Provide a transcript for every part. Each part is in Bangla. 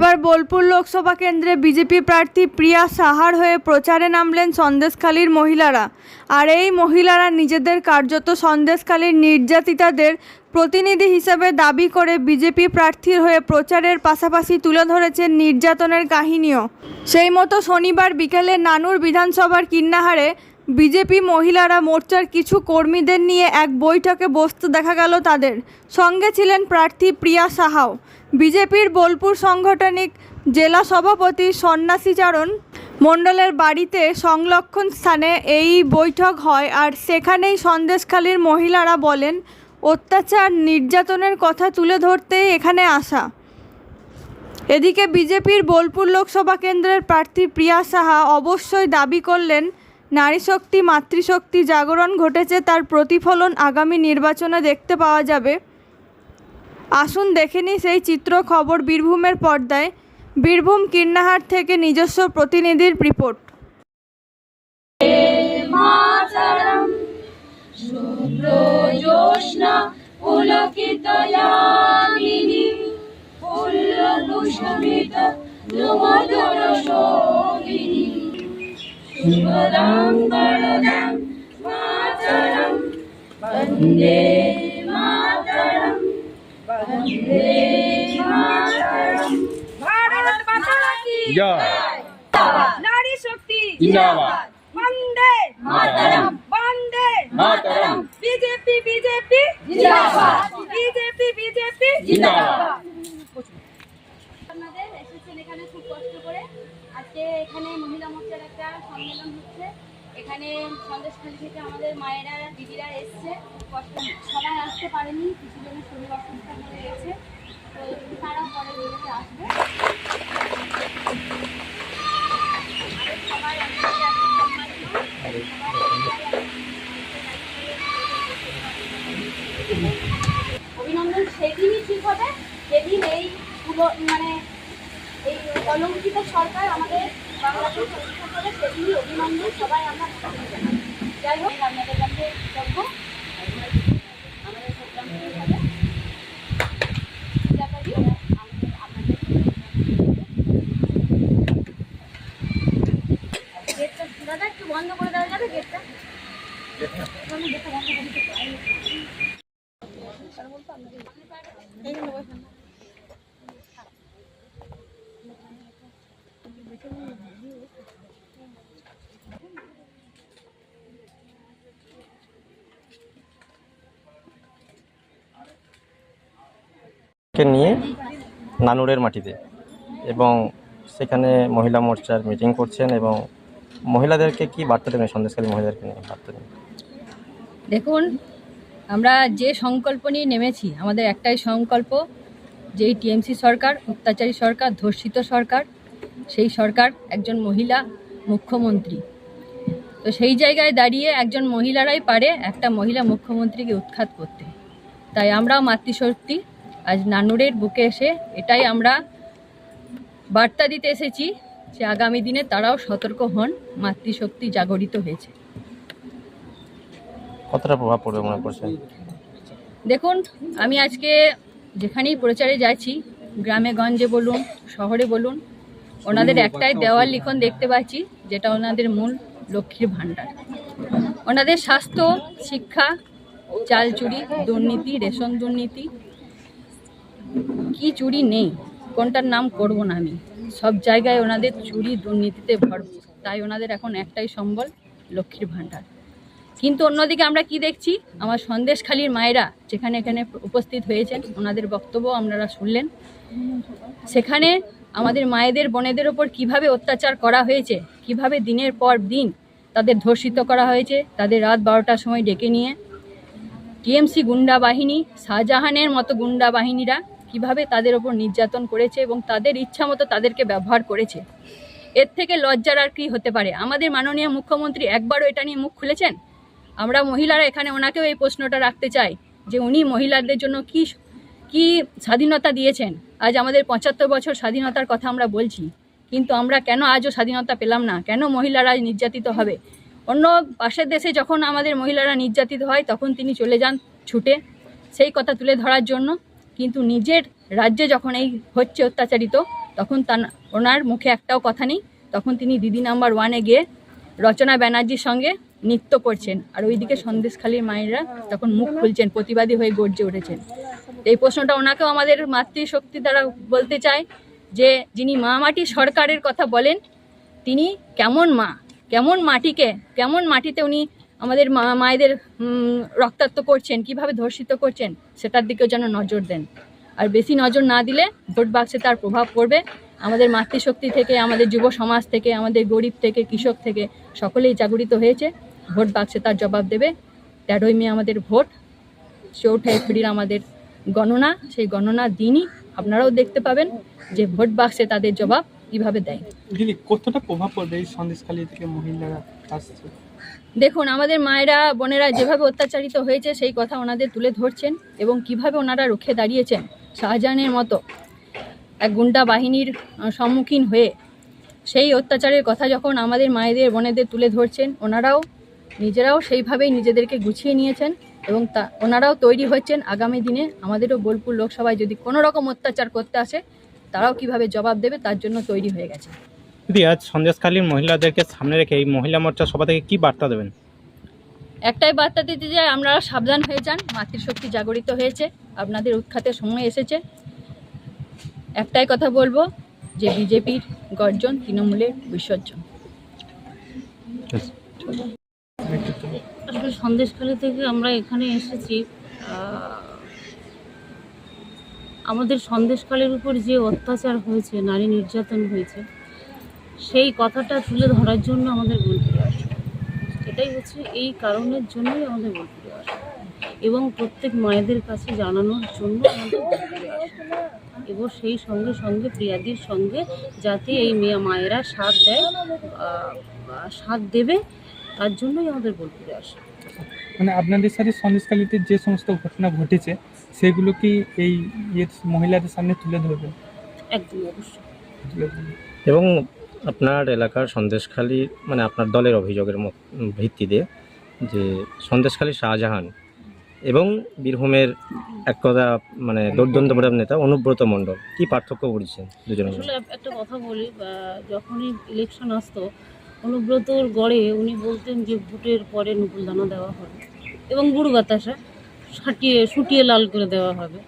এবার বোলপুর লোকসভা কেন্দ্রে বিজেপি প্রার্থী প্রিয়া সাহার হয়ে প্রচারে নামলেন সন্দেশখালীর মহিলারা। আর এই মহিলারা নিজেদের কার্যত সন্দেশখালীর নির্যাতিতাদের প্রতিনিধি হিসেবে দাবি করে বিজেপি প্রার্থীর হয়ে প্রচারের পাশাপাশি তুলে ধরেছেন নির্যাতনের কাহিনীও। সেই মতো শনিবার বিকেলে নানুর বিধানসভার কিন্নাহারে বিজেপি মহিলারা মোর্চার কিছু কর্মীদের নিয়ে এক বৈঠকে বসতে দেখা গেল তাদের। সঙ্গে ছিলেন প্রার্থী প্রিয়া সাহাও। বিজেপির বোলপুর সাংগঠনিক জেলা সভাপতি সন্ন্যাসীচরণ মণ্ডলের বাড়িতে সংরক্ষণ স্থানে এই বৈঠক হয়। আর সেখানেই সন্দেশখালীর মহিলারা বলেন, অত্যাচার নির্যাতনের কথা তুলে ধরতেই এখানে আসা। এদিকে বিজেপির বোলপুর লোকসভা কেন্দ্রের প্রার্থী প্রিয়া সাহা অবশ্যই দাবি করলেন, নারী শক্তি মাতৃশক্তি জাগরণ ঘটেছে, তার প্রতিফলন আগামী নির্বাচনে দেখতে পাওয়া যাবে। আসুন দেখে নিই সেই চিত্র। খবর বীরভূমের পর্দায়। বীরভূম কিন্নাহার থেকে নিজস্ব প্রতিনিধির রিপোর্ট। বন্দে মাতরম বন্দে মাতরম। ভারত মাতা কি জয়। নারী শক্তি জিন্দাবাদ। বন্দে মাতরম বন্দে মাতরম। বিজেপি বিজেপি জিন্দাবাদ। বিজেপি বিজেপি জিন্দাবাদ। আপনাদের এসেছেন এখানে খুব কষ্ট করে। আজকে এখানে মহিলা মোর্চার একটা সম্মেলন হচ্ছে। এখানে সন্দেশখালী থেকে আমাদের মায়েরা দিদিরা এসছে। কষ্ট সবাই আসতে পারেনি, কিছু জনের শরীর অসুস্থ হয়ে গেছে, তো তারা পরে বেরোতে আসবে। সবাই অভিনন্দন সেদিনই ঠিক হবে যেদিন এই মানে এই কলঙ্কিত সরকার আমাদের বাংলাদেশ প্রতিষ্ঠা করে, সেদিনই অভিনন্দন সবাই আমরা জানাই। যাই হোক, আপনাদের কাছে যোগ্য আমাদের প্রোগ্রাম শুরু হবে। গেটটা দাদা একটু বন্ধ করে দেওয়া যাবে? গেটটা বন্ধ করে দিতে পারি। নিয়ে নানুরের মাটিতে এবং সেখানে মহিলা মোর্চার মিটিং করছেন এবং মহিলাদেরকে কি বার্তা দেবেন? সন্দেশখালী মহিলাদেরকে নিয়ে বার্তা দেবেন। দেখুন, আমরা যে সংকল্প নিয়ে নেমেছি, আমাদের একটাই সংকল্প যে এই টিএমসি সরকার অত্যাচারী সরকার, ধর্ষিত সরকার, সেই সরকার একজন মহিলা মুখ্যমন্ত্রী। তো সেই জায়গায় দাঁড়িয়ে একজন মহিলারাই পারে একটা মহিলা মুখ্যমন্ত্রীকে উৎখাত করতে। তাই আমরাও মাতৃশক্তি আজ নানুরের বুকে এসে এটাই আমরা বার্তা দিতে এসেছি যে আগামী দিনে তারাও সতর্ক হন, মাতৃশক্তি জাগরিত হয়েছে। কতটা প্রভাব পড়বে মনে করছেন? দেখুন, আমি আজকে যেখানেই প্রচারে যাচ্ছি, গ্রামে গঞ্জে বলুন, শহরে বলুন, ওনাদের একটাই দেওয়াল লিখন দেখতে পাচ্ছি, যেটা ওনাদের মূল লক্ষ্মীর ভাণ্ডার। ওনাদের স্বাস্থ্য, শিক্ষা, চাল চুরি, দুর্নীতি, রেশন দুর্নীতি, কি চুরি নেই, কোনটার নাম করব না আমি। সব জায়গায় ওনাদের চুরি দুর্নীতিতে ভরপুর। তাই ওনাদের এখন একটাই সম্বল লক্ষ্মীর ভাণ্ডার। কিন্তু অন্যদিকে আমরা কি দেখছি, আমার সন্দেশখালীর মায়েরা যেখানে এখানে উপস্থিত হয়েছেন, ওনাদের বক্তব্য আপনারা শুনলেন। সেখানে আমাদের মায়েদের বোনেদের ওপর কিভাবে অত্যাচার করা হয়েছে, কিভাবে দিনের পর দিন তাদের ধর্ষিত করা হয়েছে, তাদের রাত 12টার সময় ডেকে নিয়ে টিএমসি গুন্ডা বাহিনী, শাহজাহানের মতো গুন্ডা বাহিনীরা কিভাবে তাদের ওপর নির্যাতন করেছে এবং তাদের ইচ্ছা মতো তাদেরকে ব্যবহার করেছে। এর থেকে লজ্জার আর কি হতে পারে? আমাদের মাননীয় মুখ্যমন্ত্রী একবারও এটা নিয়ে মুখ খুলেছেন? আমরা মহিলারা এখানে ওনাকেও এই প্রশ্নটা রাখতে চাই যে উনি মহিলাদের জন্য কি স্বাধীনতা দিয়েছেন। আজ আমাদের 75 বছর স্বাধীনতার কথা আমরা বলছি, কিন্তু আমরা কেন আজও স্বাধীনতা পেলাম না? কেন মহিলারা নির্যাতিত হবে? অন্য পাশের দেশে যখন আমাদের মহিলারা নির্যাতিত হয় তখন তিনি চলে যান ছুটে সেই কথা তুলে ধরার জন্য, কিন্তু নিজের রাজ্যে যখন এই হচ্ছে অত্যাচারিত, তখন ওনার মুখে একটাও কথা নেই। তখন তিনি দিদি নাম্বার 1-এ গিয়ে রচনা ব্যানার্জির সঙ্গে নৃত্য করছেন, আর ওইদিকে সন্দেশখালীর মায়েরা তখন মুখ খুলছেন, প্রতিবাদী হয়ে গর্জে উঠেছেন। এই প্রশ্নটা ওনাকেও আমাদের মাতৃশক্তি দ্বারা বলতে চাই যে যিনি মা মাটি সরকারের কথা বলেন, তিনি কেমন মা, কেমন মাটিকে, কেমন মাটিতে উনি আমাদের মায়েদের রক্তাক্ত করছেন, কিভাবে ধর্ষিত করছেন, সেটার দিকেও যেন নজর দেন। আর বেশি নজর না দিলে ভোট বাক্সে তার প্রভাব পড়বে। আমাদের মাতৃশক্তি থেকে, আমাদের যুব সমাজ থেকে, আমাদের গরিব থেকে, কৃষক থেকে সকলেই জাগরিত হয়েছে। ভোট বাক্সে তার জবাব দেবে। 13ই মে আমাদের ভোট, 4 এপ্রিল আমাদের গণনা। সেই গণনার দিনই আপনারাও দেখতে পাবেন যে ভোট বাক্সে তাদের জবাব কিভাবে দেয়। দিদি, কতটা প্রভাব পড়বে এই সন্দেশখালী থেকে মহিলারা আসছে? দেখুন, আমাদের মায়েরা বোনেরা যেভাবে অত্যাচারিত হয়েছে সেই কথা ওনাদের তুলে ধরছেন এবং কিভাবে ওনারা রুখে দাঁড়িয়েছেন শাহজাহানের মতো এক গুন্ডা বাহিনীর সম্মুখীন হয়ে। সেই অত্যাচারের কথা যখন আমাদের মায়েদের বোনেদের তুলে ধরছেন, ওনারাও নিজেরাও সেইভাবেই নিজেদেরকে গুছিয়ে নিয়েছেন এবং ওনারাও তৈরি হচ্ছেন আগামী দিনে আমাদেরও বোলপুর লোকসভায় যদি কোনো রকম অত্যাচার করতে আসে তারাও কিভাবে জবাব দেবে তার জন্য তৈরি হয়ে গেছে। দিদি, আজ সন্দেশখালীর মহিলাদেরকে সামনে রেখে এই মহিলা মোর্চা সভা থেকে কি বার্তা দেবেন? একটাই বার্তা দিতে চাই, আপনারা সাবধান হয়ে যান। মাতৃশক্তি জাগরিত হয়েছে, আপনাদের উৎখাতের সময় এসেছে। একটাই কথা বলবো যে বিজেপির গর্জন, তৃণমূলের বিসর্জন। আসলে সন্দেশখালী থেকে আমরা এখানে এসেছি, আমাদের সন্দেশখালীর উপর যে অত্যাচার হয়েছে, নারী নির্যাতন হয়েছে, সেই কথাটা তুলে ধরার জন্য আমাদের বোলপুরে আসা। এটাই হচ্ছে এই কারণের জন্যই আমাদের বোলপুরে আসা এবং প্রত্যেক মায়েদের কাছে জানানোর জন্য আমাদের বোলপুরে আসা এবং সেই সঙ্গে সঙ্গে প্রিয়াদির সঙ্গে যাতে এই মায়েরা সাথ দেবে তার জন্যই আমাদের বোলপুরে আসা। মানে আপনাদের সাথে সন্দেশখালীতে যে সমস্ত ঘটনা ঘটেছে সেগুলো কি এই মহিলাদের সামনে তুলে ধরবেন? একদম অবশ্যই তুলে ধরবেন। এবং আপনার এলাকার সন্দেশখালী মানে আপনার দলের অভিযোগের ভিত্তিতে যে সন্দেশখালী শাহজাহান এবং বীরভূমের এক কথা মানে দুর্দান্ত নেতা অনুব্রত মণ্ডল, কি পার্থক্য বুঝছেন দুজনের মধ্যে? আসলে একটা কথা বলি, যখনই ইলেকশন আসতো অনুব্রতর গড়ে উনি বলতেন যে ভোটের পরে নুপুলদানা দেওয়া হবে এবং গুড় বাতাসা শুটিয়ে লাল করে দেওয়া হবে।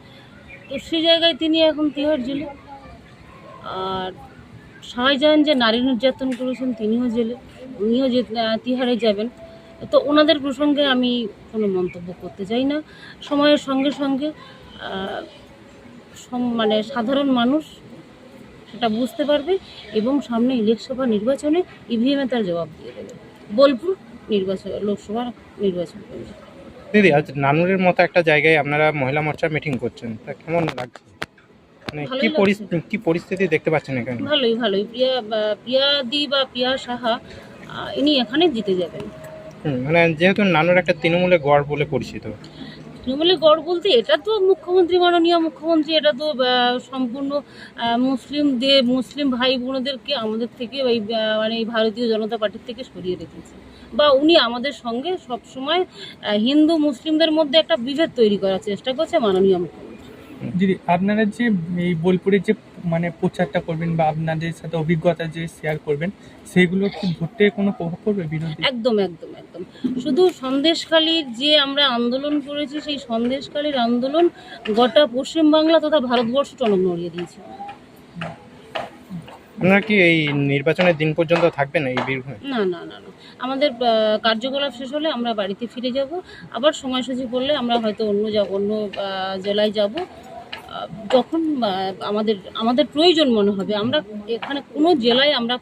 তো সেই জায়গায় তিনি এখন তিহার জেলে। আর শাহজাহান যে নারী নির্যাতন করেছেন তিনিও জেলে, উনিও যে তিহারে যাবেন। তো ওনাদের প্রসঙ্গে আমি কোনো মন্তব্য করতে চাই না। সময়ের সঙ্গে সঙ্গে মানে সাধারণ মানুষ সেটা বুঝতে পারবে এবং সামনে লোকসভা নির্বাচনে ইভিএমে তার জবাব দিয়ে দেবে। বোলপুর লোকসভা নির্বাচন কমিশন। দিদি, আজ নানুরের মতো একটা জায়গায় আপনারা মহিলা মোর্চার মিটিং করছেন, তা কেমন লাগছে? মানে কি পরিস্থিতি দেখতে পাচ্ছেন এখানে? ভালোই। প্রিয়াদি বা প্রিয়া সাহা ইনি এখানে জিতে যাবেন। মানে যেহেতু নানুর একটা তৃণমূলের গড় বলে পরিচিত। তৃণমূলের গড় বলতে এটা তো মাননীয় মুখ্যমন্ত্রী, এটা তো সম্পূর্ণ মুসলিম ভাই বোনদেরকে আমাদের থেকে মানে এই ভারতীয় জনতা পার্টির থেকে সরিয়ে রেখেছে, বা উনি আমাদের সঙ্গে সবসময় হিন্দু মুসলিমদের মধ্যে একটা বিভেদ তৈরি করার চেষ্টা করছে মাননীয় মুখ্যমন্ত্রী। দিদি, আপনারা যে এই বোলপুরে যে মানে প্রচারটা করবেন বা আপনাদের সাথে অভিজ্ঞতা যে শেয়ার করবেন, সেগুলো কি ভোটে কোনো প্রভাব পড়বে বিরোধী? একদম। শুধু সন্দেশখালীর যে আমরা আন্দোলন করেছি, সেই সন্দেশখালীর আন্দোলন গোটা পশ্চিমবাংলা তথা ভারতবর্ষ টনক নড়িয়ে দিয়েছে। আপনারা কি এই নির্বাচনের দিন পর্যন্ত থাকবেন এই বীরভূমে? না, আমাদের কার্যকলাপ শেষ হলে আমরা বাড়িতে ফিরে যাব। আবার সময়সূচি করলে আমরা হয়তো অন্য জেলায় যাব যখন আমাদের প্রয়োজন মনে হবে। আমরা এখানে কোনো জেলায় আমরা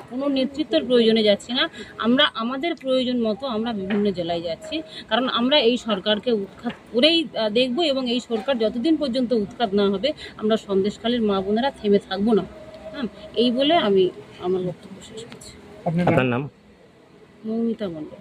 কোনো নেতৃত্বের প্রয়োজনে যাচ্ছি না। আমরা আমাদের প্রয়োজন মতো আমরা বিভিন্ন জেলায় যাচ্ছি, কারণ আমরা এই সরকারকে উৎখাত করেই দেখব এবং এই সরকার যতদিন পর্যন্ত উৎখাত না হবে আমরা সন্দেশখালীর মা বোনেরা থেমে থাকবো না। এই বলে আমি আমার বক্তব্য শেষ করছি। আপনার নাম? মৌমিতা মণ্ডল।